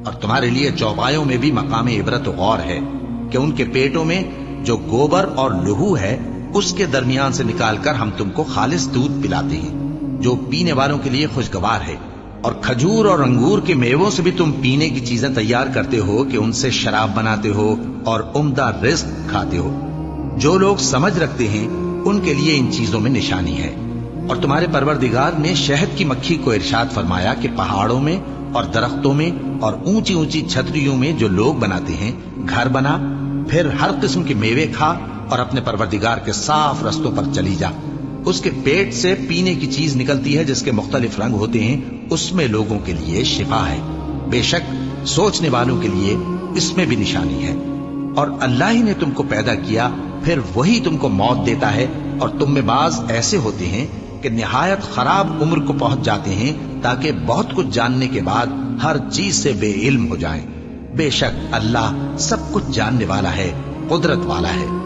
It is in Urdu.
اور تمہارے لیے چوپایوں میں بھی مقام عبرت و غور ہے کہ ان کے پیٹوں میں جو گوبر اور لہو ہے اس کے درمیان سے نکال کر ہم تم کو خالص دودھ پلاتے ہیں جو پینے والوں کے لیے خوشگوار ہے، اور کھجور اور انگور کے میووں سے بھی تم پینے کی چیزیں تیار کرتے ہو کہ ان سے شراب بناتے ہو اور عمدہ رزق کھاتے ہو۔ جو لوگ سمجھ رکھتے ہیں ان کے لیے ان چیزوں میں نشانی ہے۔ اور تمہارے پروردگار نے شہد کی مکھی کو ارشاد فرمایا کہ پہاڑوں میں اور درختوں میں اور اونچی اونچی چھتریوں میں جو لوگ بناتے ہیں گھر بنا، پھر ہر قسم کے میوے کھا اور اپنے پروردگار کے صاف رستوں پر چلی جا۔ اس کے پیٹ سے پینے کی چیز نکلتی ہے جس کے مختلف رنگ ہوتے ہیں، اس میں لوگوں کے لیے شفا ہے، بے شک سوچنے والوں کے لیے اس میں بھی نشانی ہے۔ اور اللہ ہی نے تم کو پیدا کیا، پھر وہی تم کو موت دیتا ہے، اور تم میں بعض ایسے ہوتے ہیں کہ نہایت خراب عمر کو پہنچ جاتے ہیں تاکہ بہت کچھ جاننے کے بعد ہر چیز سے بے علم ہو جائیں۔ بے شک اللہ سب کچھ جاننے والا ہے، قدرت والا ہے۔